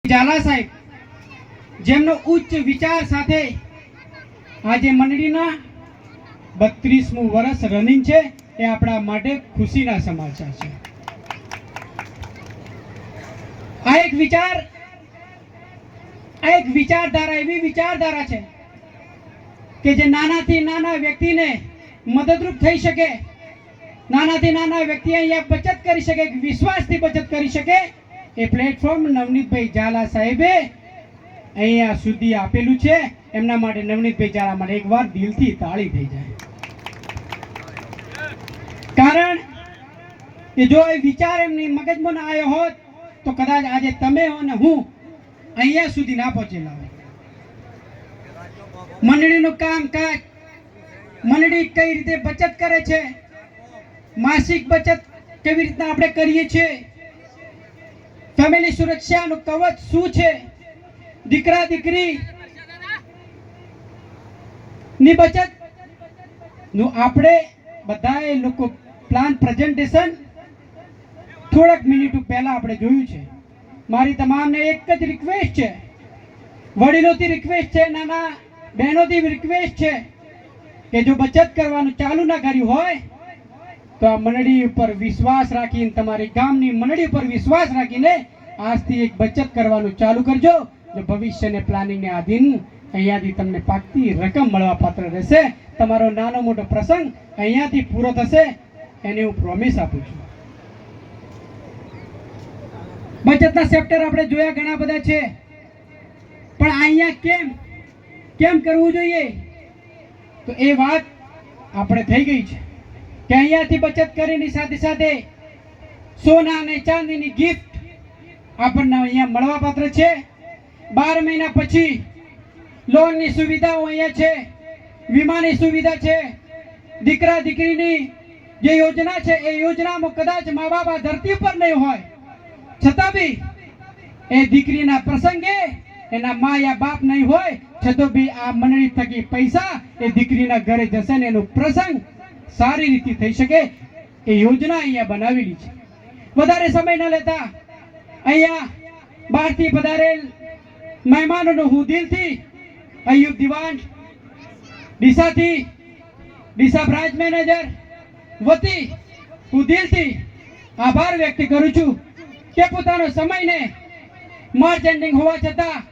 ઝાલા સાહેબ જેમનો ઉચ્ચ વિચાર સાથે આજે મંડળીના 32મું વર્ષ રનિંગ છે એ આપણા માટે ખુશીના સમાચાર છે। આ એક વિચારધારા એવી વિચારધારા છે કે જે નાનાથી નાના વ્યક્તિને મદદરૂપ થઈ શકે, નાનાથી નાના વ્યક્તિ અહીંયા બચત કરી શકે, વિશ્વાસથી બચત કરી શકે, એ પ્લેટફોર્મ નવનીતભાઈ ઝાલા સાહેબે અહીંયા સુધી આપેલું છે। એમના માટે નવનીતભાઈ ઝાલા માટે એકવાર દિલથી તાળી થઈ જાય। કારણ કે જો એ વિચાર એમની મગજમાં ના આવ્યો હોત તો કદાચ આજે તમે હો ને હું અહીંયા સુધી ના પહોંચેલા હોત। મંડળીનું કામકાજ, મંડળી કઈ રીતે બચત કરે છે, માસિક બચત કેવી રીતના આપણે કરીએ છીએ, ફેમિલી સુરક્ષાનું કવચ શું છે, દીકરા દીકરી ની બચત નું આપણે બધાએ લોકો પ્લાન પ્રેઝન્ટેશન થોડાક મિનિટ પહેલા આપણે જોયું છે। મારી તમામને એક જ રિક્વેસ્ટ છે, વડીલોથી રિક્વેસ્ટ છે, નાના બહેનોથી રિક્વેસ્ટ છે કે જો બચત કરવાનું ચાલુ ના કર્યું હોય તો આ મંડળી ઉપર વિશ્વાસ રાખીને, તમારી ગામની મંડળી ઉપર વિશ્વાસ રાખીને આજથી એક બચત કરવાનું ચાલુ કરજો। જો ભવિષ્યને પ્લાનિંગને આધીન અહીંયાથી તમને પાકતી રકમ મળવા પાત્ર રહેશે। તમારો નાનો મોટો પ્રસંગ અહીંયાથી પૂરો થશે એની હું પ્રોમિસ આપું છું। બચતના ચેપ્ટર આપણે જોયા ઘણા બધા છે, પણ અહીંયા કેમ કરવું જોઈએ તો એ વાત આપણે થઈ ગઈ છે કે અહીંયાથી બચત કરીને સાથે સાથે સોના અને ચાંદીની ગિફ્ટ આપણને અહીંયા મળવા પાત્ર છે। 12 મહિના પછી લોનની સુવિધાઓ અહીંયા છે, વીમાની સુવિધા છે, દીકરા દીકરીની જે યોજના છે એ યોજનામાં કદાચ મા બાપ આ ધરતી પર નહીં હોય છતાં બી એ દીકરીના પ્રસંગે એના મા યા બાપ નહીં હોય છતાં બી આ મંડળી થકી પૈસા એ દીકરીના ઘરે જશે ને એનો પ્રસંગ સારી રીતે થઈ શકે એ યોજના અહીંયા બનાવેલી છે। વધારે સમય ન લેતા અહીંયા બહારથી પધારેલ મહેમાનોનો હું દિલથી અયુબ દિવાન ડીસાથી, ડીસા બ્રાન્ચ મેનેજર વતી હું દિલથી આભાર વ્યક્ત કરું છું કે પોતાનો સમયને માર્ચ એન્ડિંગ હોવા છતાં,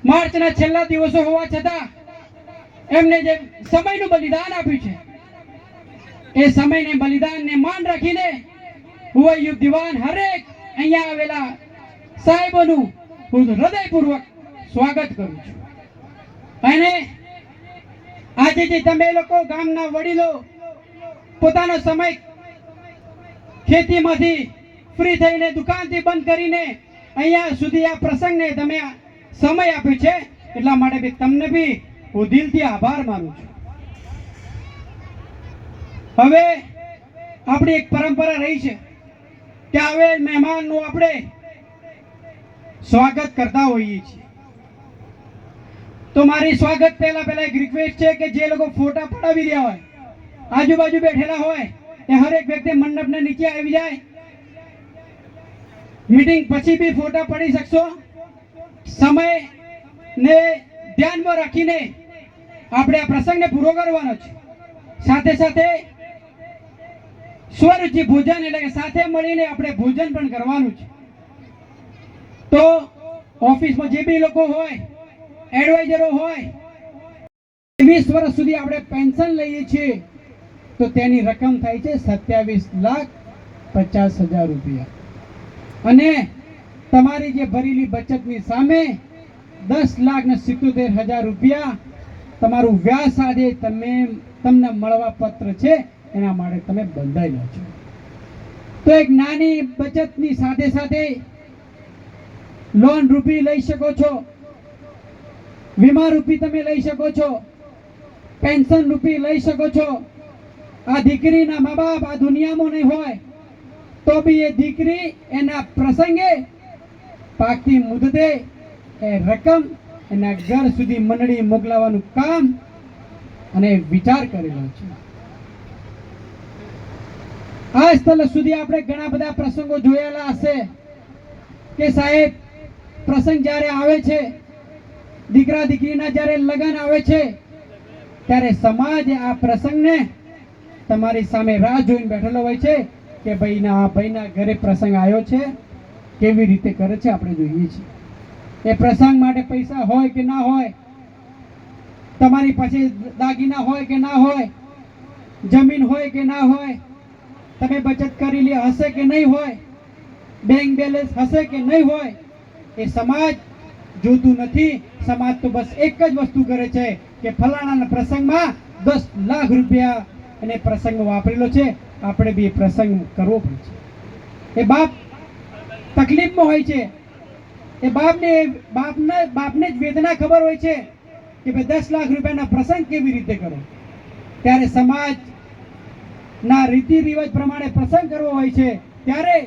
માર્ચના છેલ્લા દિવસો હોવા છતાં એમને જે સમયનું બલિદાન આપ્યું છે એ સમયને બલિદાનને માન રાખીને હું અયુબ દિવાન હરેક અહીંયા આવેલા સાહેબોનું હું હૃદયપૂર્વક સ્વાગત કરું છું। અને આજે જે તમે લોકો ગામના વડીલો પોતાનો સમય ખેતીમાંથી ફ્રી થઈને દુકાનથી બંધ કરીને અહીંયા સુધી આ પ્રસંગને તમે સમય આપ્યો છે એટલા માટે બી તમને બી હું દિલથી આભાર માનું છું। હવે આપણી એક પરંપરા રહી છે કે હવે મહેમાનનું આપણે સ્વાગત કરતા હોઈએ છીએ, તો મારી સ્વાગત પહેલા એક રિક્વેસ્ટ છે કે જે લોકો ફોટા પડાવી રહ્યા હોય, આજુબાજુ બેઠેલા હોય એ હરેક વ્યક્તિ મંડપને નીચે આવી જાય। મીટિંગ પછી બી ફોટા પડી શકશો। સમયને ધ્યાનમાં રાખીને આપણે આ પ્રસંગને પૂરો કરવાનો છે। સાથે સાથે સ્વરુચિ ભોજન એટલે કે સાથે મળીને આપણે ભોજન પણ કરવાનું છે। તો ઓફિસમાં જે બી લોકો હોય, એડવાઇઝરો હોય, 20 વર્ષ સુધી આપણે પેન્શન લઈએ છીએ તો તેની રકમ થાય છે 27,50,000 રૂપિયા। અને તમારી જે ભરેલી બચતની સામે 10,77,000 રૂપિયા તમારું વ્યાજ સાથે તમને મળવા પત્ર છે, એના માટે તમે બંધાયેલા છો। તો એક નાની બચતની સાથે સાથે લોન રૂપી લઈ શકો છો, વીમા રૂપી તમે લઈ શકો છો, પેન્શન રૂપી લઈ શકો છો। આ દીકરીના મા બાપ આ દુનિયામાં નહીં હોય તો બી એ દીકરી એના પ્રસંગે પાકતી મુદતે એ રકમ એના ઘર સુધી મંડળી મોકલાવાનું કામ અને વિચાર કરેલો છે। આ સ્થળ સુધી આપણે ઘણા બધા પ્રસંગો જોયેલા હશે કે સાહેબ પ્રસંગ જ્યારે આવે છે, દીકરા દીકરીના જ્યારે લગ્ન આવે છે, ત્યારે સમાજ આ પ્રસંગને તમારી સામે રાહ જોઈને બેઠેલો હોય છે કે ભાઈના ઘરે પ્રસંગ આવ્યો છે, કેવી રીતે કરે છે આપણે જોઈએ છીએ. એ પ્રસંગ માટે પૈસા હોય કે ના હોય, તમારી પાસે દાગીના હોય કે ના હોય, જમીન હોય કે ના હોય, તમે બચત કરેલી હશે કે નહીં હોય, બેંક બેલેન્સ હશે કે નહીં હોય, એ સમાજ જોતું નથી. સમાજ તો બસ એક જ વસ્તુ કરે છે કે ફલાણાના પ્રસંગમાં 10 લાખ રૂપિયા અને પ્રસંગમાં વાપરેલો છે, આપણે બી પ્રસંગ કરવો પડે છે. એ બાપ તકલીફમાં હોય છે, એ બાપને જ વેદના ખબર હોય છે કે ભાઈ 10 લાખ રૂપિયાના પ્રસંગ કેવી રીતે કરો. ત્યારે સમાજના રીતિ રિવાજ પ્રમાણે પ્રસંગ કરવો હોય છે, ત્યારે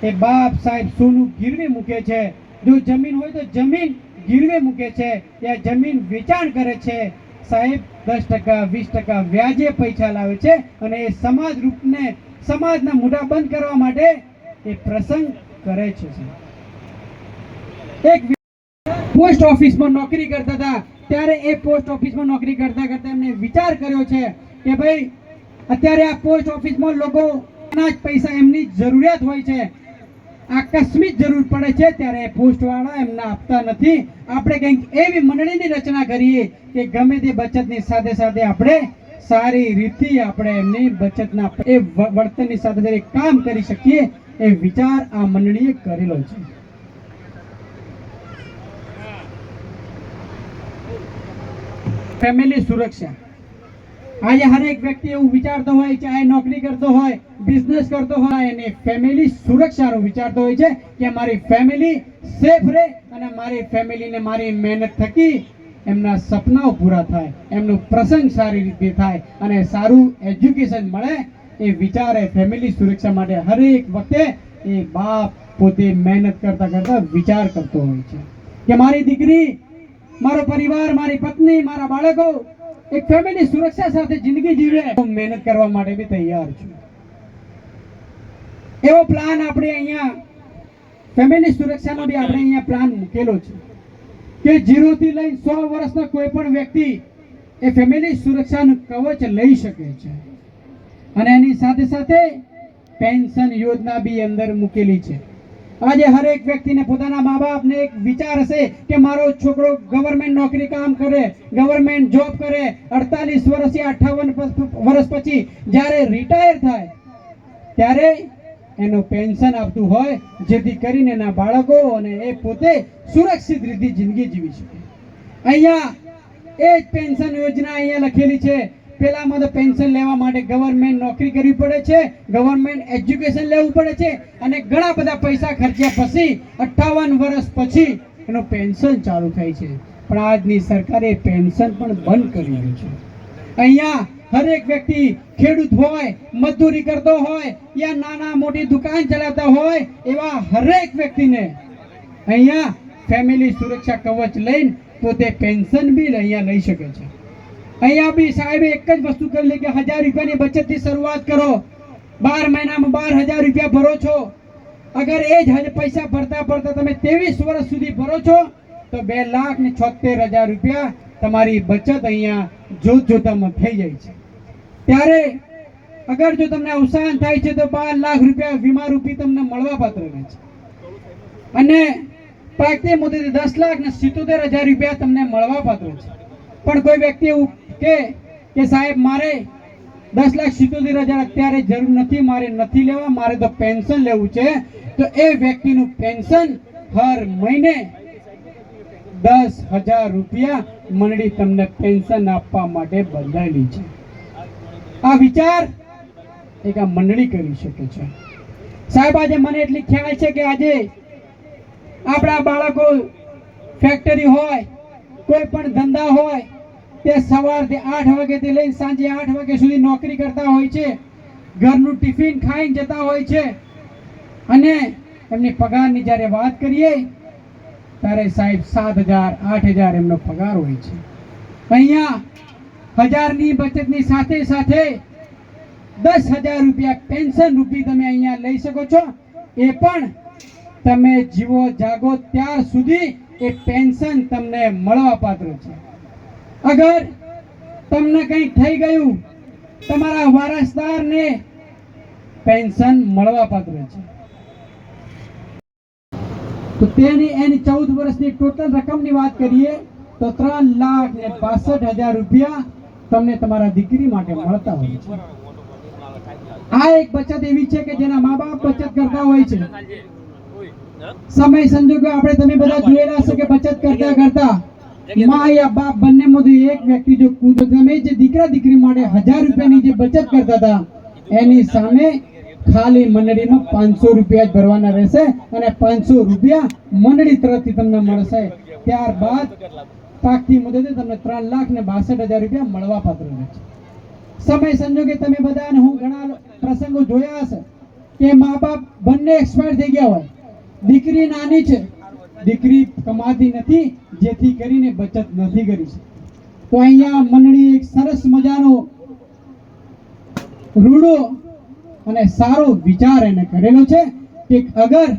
એ બાપ સાહેબ સોનું ગીરવે મૂકે છે. જો જમીન હોય તો જમીન ગીરવે મૂકે છે, યા જમીન વેચાણ કરે છે. સાહેબ 10% 20% વ્યાજે પૈસા લાવે છે અને એ સમાજના મોઢા બંધ કરવા માટે એ પ્રસંગ કરે છે. એક પોસ્ટ ઓફિસમાં નોકરી કરતા હતા, ત્યારે એ પોસ્ટ ઓફિસમાં નોકરી કરતા એમને વિચાર કર્યો છે કે ભાઈ અત્યારે આ પોસ્ટ ઓફિસમાં લોકોના જ પૈસા એમની જરૂરિયાત હોય છે, આકસ્મિક જરૂર પડે છે, ત્યારે પોસ્ટ વાળા એમને આપતા નથી. આપણે કંઈક એવી મંડળીની રચના કરીએ કે ગમે તે બચતની સાથે સાથે આપણે સારી રીતે આપણે એમની બચતના એ વર્તનની સાથે સાથે કામ કરી શકીએ. એ વિચાર આ મંડળીએ કરેલો છે. ફેમિલી સુરક્ષા. આજે હરેક વ્યક્તિ એવું વિચારતો હોય, ચાહે નોકરી કરતો હોય, બિઝનેસ કરતો હોય, એને ફેમિલી સુરક્ષાનો વિચારતો હોય છે કે મારી ફેમિલી સેફ રહે અને મારી ફેમિલીને મારી મહેનત થકી એમના સપનાઓ પૂરા થાય, એમનું પ્રસંગ સારી રીતે થાય અને સારું એજ્યુકેશન મળે. એ વિચારે ફેમિલી સુરક્ષા માટે હરેક વખતે એ બાપ પોતે મહેનત કરતા વિચાર કરતો હોય છે કે મારી દીકરી, મારો પરિવાર, મારી પત્ની, મારા બાળકો એક ફેમિલી સુરક્ષા સાથે જિંદગી જીવે. હું મહેનત કરવા માટે બી તૈયાર છું. એવો પ્લાન આપણે અહીંયા ફેમિલી સુરક્ષાનો બી આપણે અહીંયા પ્લાન મૂકેલો છે કે 0 થી લઈને 100 વર્ષના કોઈ પણ વ્યક્તિ એ ફેમિલી સુરક્ષાનું કવચ લઈ શકે છે. અને એની સાથે સાથે પેન્શન યોજના બી અંદર મૂકેલી છે. આજે હરેક વ્યક્તિને પોતાના મા બાપને એક વિચાર હશે કે મારો છોકરો ગવર્મેન્ટ નોકરી કામ કરે, ગવર્મેન્ટ જોબ કરે, 48 વર્ષ યા 58 વર્ષ પછી જ્યારે રિટાયર થાય ત્યારે એનું પેન્શન આપતું હોય, જેથી કરીને એના બાળકો અને એ પોતે સુરક્ષિત રીતે જિંદગી જીવી શકે. અહીંયા એ જ પેન્શન યોજના અહીંયા લખેલી છે. પેલામાં તો પેન્શન લેવા માટે ગવર્મેન્ટ નોકરી કરવી પડે છે, ગવર્મેન્ટ એજ્યુકેશન લેવું પડે છે અને ઘણા બધા પૈસા ખર્ચ્યા પછી 58 વર્ષ પછી એનું પેન્શન ચાલુ થાય છે. પણ આજની સરકારે પેન્શન પણ બંધ કરી દીધું છે. અહીંયા હરેક વ્યક્તિ ખેડૂત હોય, મજદૂરી કરતો હોય યા નાના મોટી દુકાન ચલાવતા હોય, એવા હરેક વ્યક્તિને અહીંયા ફેમિલી સુરક્ષા કવચ લઈને પોતે પેન્શન બી અહીંયા લઈ શકે છે. અહીંયા બી સાહેબે એક જ વસ્તુ કરી લે કે 1000 રૂપિયાની બચતથી શરૂઆત કરો. 12 મહિનામાં 12000 રૂપિયા ભરો છો. અગર એ જ પૈસા ભરતા તમે 23 વર્ષ સુધી ભરો છો તો 2,76,000 રૂપિયા તમારી બચત અહીંયા જોતામાં થઈ જાય છે. ત્યારે અગર જો તમને અવસાન થાય છે તો 12 લાખ રૂપિયા વીમા રૂપી તમને મળવા પાત્ર રહે છે અને પાકતે મુદ્દે 10,77,000 રૂપિયા તમને મળવા પાત્ર છે. પણ કોઈ વ્યક્તિ એવું કે સાહેબ મારે 10,77,000 અત્યારે જરૂર નથી, મારે નથી લેવા, મારે તો પેન્શન લેવું છે, તો એ વ્યક્તિનું પેન્શન હર મહિને 10,000 રૂપિયા મંડળી તમને પેન્શન આપવા માટે બંધાયેલી છે. આ વિચાર એક આ મંડળી કરી શકે છે. સાહેબ આજે મને એટલી ખ્યાલ છે કે આજે આપણા બાળકો ફેક્ટરી હોય, કોઈ પણ ધંધા હોય, તે સવારથી 8 વાગ્યાથી લઈને સાંજે 8 વાગ્યા સુધી નોકરી કરતા હોય છે, ઘરનું ટિફિન ખાઈને જતા હોય છે અને એમની પગારની જ્યારે વાત કરીએ ત્યારે સાહેબ 7,000 8,000 એમનો પગાર હોય છે. અહીંયા 1000ની બચતની સાથે સાથે 10,000 રૂપિયા પેન્શન રૂપી તમે અહીંયા લઈ શકો છો. એ પણ તમે જીવો જાગો ત્યાર સુધી એ પેન્શન તમને મળવા પાત્ર છે. અગર તમને કંઈ થઈ ગયું, તમારા વારસદારને પેન્શન મળવા પાત્ર છે. તો એની 14 વર્ષની ટોટલ રકમની વાત કરીએ તો 3,62,000 રૂપિયા તમને તમારા દીકરી માટે મળતા હોય છે. આ એક બચત એવી છે કે જેના મા બાપ બચત કરતા હોય છે. સમય સંજોગો આપણે તમે બધા જોયેલા હશે કે બચત કરતા કરતા મા યા બાપ બંનેમાંથી એક વ્યક્તિ જો તમે જે દીકરા દીકરી માટે 1000 રૂપિયાની જે બચત કરતા હતા એની સામે ખાલી મંડળીમાં 500 રૂપિયા જ ભરવાના રહેશે અને 500 રૂપિયા મંડળી તરફથી તમને મળશે. ત્યારબાદ પાકતી મુદતે તમને 3,62,000 રૂપિયા મળવા પાત્ર છે. સમય સંજોગે તમે બધા અને હું ઘણા પ્રસંગો જોયા હશે કે મા બાપ બંને એક્સપાયર થઈ ગયા હોય, દીકરી નાની છે, દીકરી કમાતી નથી, જેથી કરીને બચત નથી કરી શકતી. તો અહીંયા મંડળી એક સરસ મજાનો રૂડો અને સારો વિચાર એને કરેલો છે કે અગર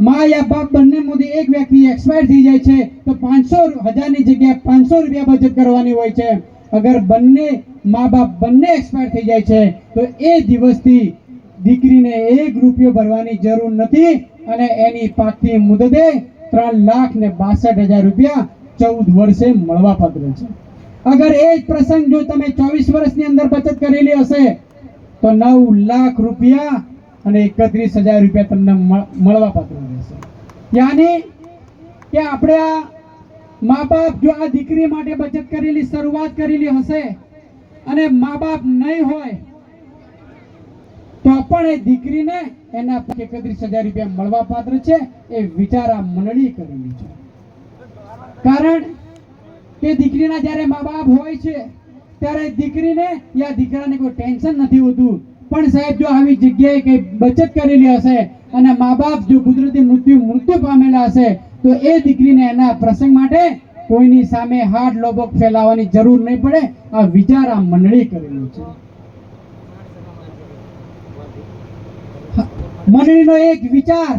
મા યા બાપ બંનેમાંથી એક વ્યક્તિ એક્સપાયર થઈ જાય છે તો 500,000 ની જગ્યાએ 500 રૂપિયા બચત કરવાની હોય છે. અગર બંને મા બાપ બંને એક્સપાયર થઈ જાય છે તો એ દિવસથી દીકરીને 1 રૂપિયો ભરવાની જરૂર નથી અને એની પાકતી મુદતે 3,62,000 રૂપિયા 14 વર્ષે મળવા પાત્ર છે. અગર એ જ પ્રસંગ જો તમે 24 વર્ષની અંદર બચત કરેલી હશે તો 9 લાખ રૂપિયા અને 31,000 રૂપિયા તમને મળવા પાત્ર રહેશે. યાની કે આપણે આ મા બાપ જો આ દીકરી માટે બચત કરેલી શરૂઆત કરેલી હશે અને મા બાપ નહીં હોય તો પણ એ દીકરીને એના 31,000 રૂપિયા મળવા પાત્ર છે. એ વિચાર આ મંડળી કરેલી છે. કારણ કે દીકરીના જ્યારે મા બાપ હોય છે ત્યારે દીકરીને યા દીકરાને કોઈ ટેન્શન નથી હોતું. પણ સાહેબ જો આવી જગ્યાએ કઈ બચત કરેલી હશે અને મા બાપ જો કુદરતી મૃત્યુ પામેલા હશે તો એ દીકરીને એના પ્રસંગ માટે કોઈની સામે હાથ લોબક ફેલાવવાની જરૂર નહીં પડે. આ વિચાર આ મંડળી કરેલું છે. મંડળીનો એક વિચાર